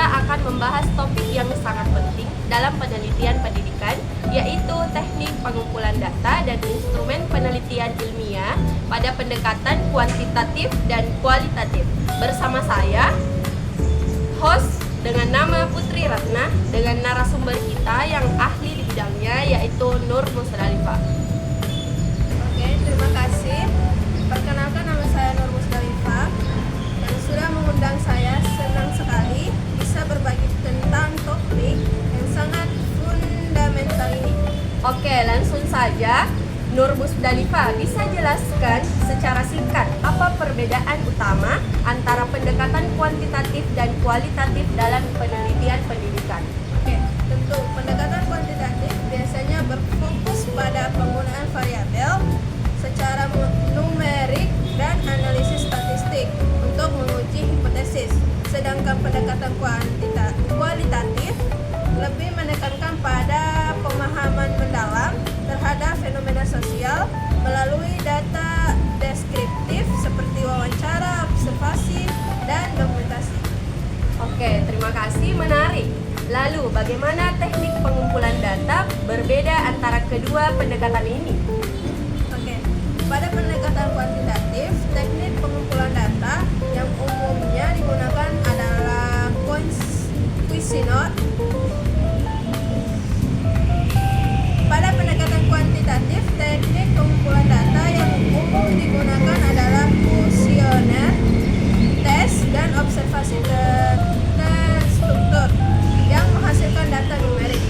kita akan membahas topik yang sangat penting dalam penelitian pendidikan, yaitu teknik pengumpulan data dan instrumen penelitian ilmiah pada pendekatan kuantitatif dan kualitatif. Bersama saya, host dengan nama Putri Ratna, dengan narasumber kita yang ahli di bidangnya, yaitu Nur Musdalifah. Oke, terima kasih. Perkenalkan, nama saya Nur Musdalifah yang sudah mengundang saya. Senang sekali bisa berbagi tentang topik yang sangat fundamental ini. Oke, langsung saja. Nur Musdalifah, bisa jelaskan secara singkat apa perbedaan utama antara pendekatan kuantitatif dan kualitatif dalam penelitian pendidikan? Oke, tentu pendekatan kuantitatif biasanya berfokus pada penggunaan variabel secara numerik dan analisis statistik untuk menguji hipotesis. Sedangkan pendekatan kualitatif lebih menekankan pada pemahaman mendalam terhadap fenomena sosial melalui data deskriptif seperti wawancara, observasi, dan dokumentasi. Oke, terima kasih, menarik. Lalu, bagaimana teknik pengumpulan data berbeda antara kedua pendekatan ini? Oke, pada pendekatan kuantitatif, teknik pengumpulan data yang umumnya digunakan adalah Kuisinot. Pada pendekatan kuantitatif, teknik pengumpulan data yang umum digunakan adalah kuesioner, tes, dan observasi terstruktur yang menghasilkan data numerik.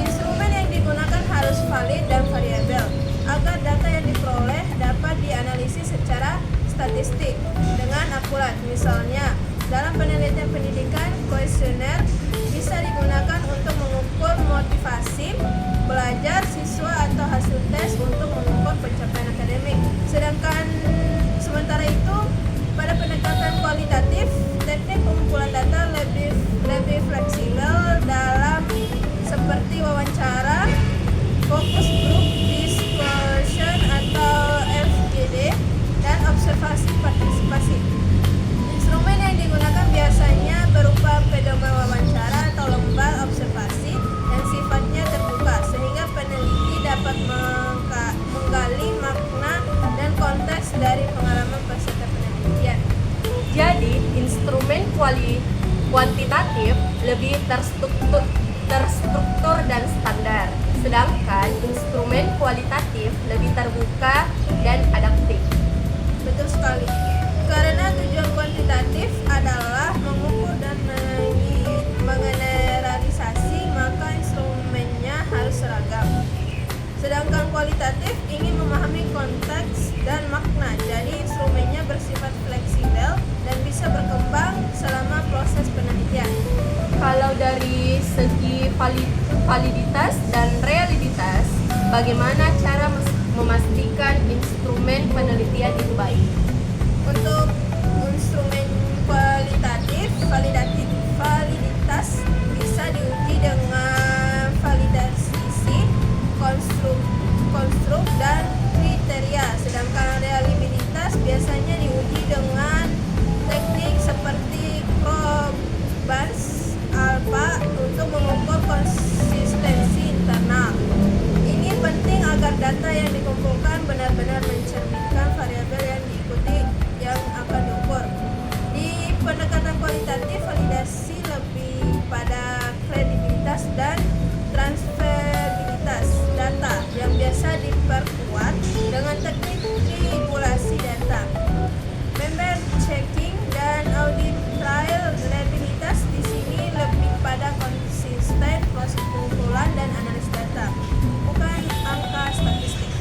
Instrumen yang digunakan harus valid dan variabel agar data yang diperoleh dapat dianalisis secara statistik dengan akurat. Misalnya, dalam penelitian pendidikan, kuesioner bisa digunakan untuk mengukur motivasi belajar siswa atau hasil tes untuk mengukur pencapaian akademik. Sementara itu, pada pendekatan kualitatif, teknik pengumpulan data lebih fleksibel dalam seperti wawancara, focus group discussion atau FGD, dan observasi partisipasi. Instrumen yang digunakan biasanya berupa pedoman wawancara atau lembar observasi yang sifatnya terbuka, sehingga peneliti dapat menggali makna dan konteks dari pengalaman peserta penelitian. Jadi, instrumen kuantitatif lebih terstruktur dan standar, sedangkan instrumen kualitatif lebih terbuka dan adaptif. Betul sekali. Karena tujuan kuantitatif adalah mengukur dan mengeneralisasi, maka instrumennya harus seragam. Sedangkan kualitatif ingin memahami konteks dan makna, jadi instrumennya bersifat fleksibel dan bisa berkembang selama proses penelitian. Kalau dari segi validitas dan realitas, bagaimana cara memastikan instrumen penelitian itu baik? Untuk instrumen validitas bisa diuji dengan validasi konstruk dan kriteria, sedangkan reliabilitas biasanya diuji dengan teknik seperti Probans alpha untuk mengukur konsistensi internal. Ini penting agar data yang dikumpulkan benar-benar mencerminkan variabel yang diikuti yang akan diukur. Di pendekatan kualitatif, validasi lebih pada kredibilitas dan transferibilitas data yang biasa diperkuat dengan teknik triangulasi data, member checking, dan audit trail. Reliabilitas di sini lebih pada konsisten proses pengumpulan dan analisis data, bukan angka statistik.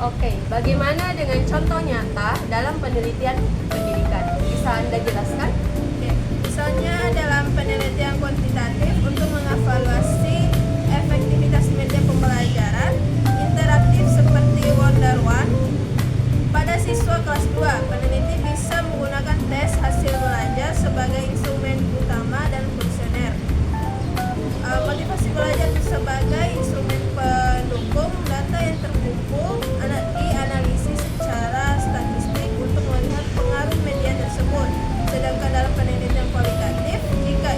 Oke, bagaimana dengan contoh nyata dalam penelitian pendidikan? Bisa Anda jelaskan? Oke, misalnya dalam penelitian kuantitatif untuk mengevaluasi efektivitas media pembelajaran interaktif seperti Wonder One pada siswa kelas 2, peneliti bisa menggunakan tes hasil belajar sebagai instrumen utama dan kuesioner. Motivasi belajar sebagai instrumen pendukung. Data yang terkumpul dianalisis secara statistik untuk melihat pengaruh media tersebut. Sedangkan dalam penelitian kualitatif, jika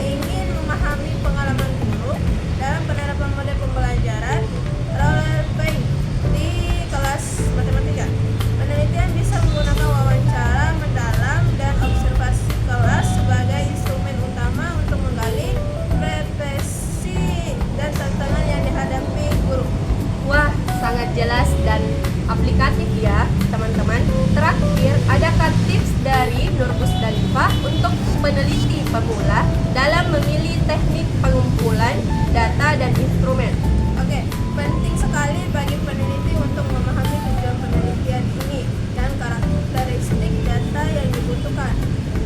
pula dalam memilih teknik pengumpulan data dan instrumen. Oke, penting sekali bagi peneliti untuk memahami tujuan penelitian ini dan karakteristik data yang dibutuhkan.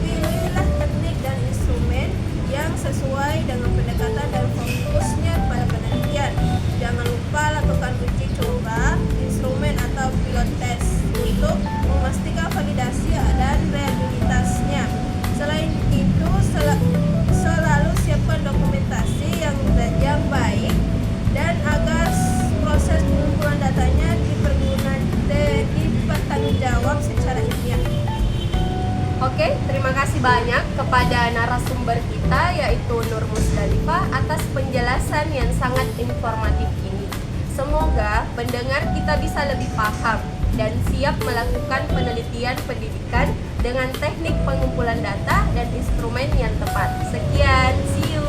Pilihlah teknik dan instrumen yang sesuai dengan pendekatan dan fokusnya pada penelitian. Jangan lupa lakukan uji coba, instrumen atau pilot test untuk memastikan validasi dan reliabilitasnya. Selain itu, selalu siapkan dokumentasi yang baik dan agar proses pengumpulan datanya dipertanggungjawab secara ilmiah. Oke, terima kasih banyak kepada narasumber kita yaitu Nur Musdalifah atas penjelasan yang sangat informatif ini. Semoga pendengar kita bisa lebih paham dan siap melakukan penelitian pendidikan dengan teknik pengumpulan data dan instrumen yang tepat. Sekian, see you.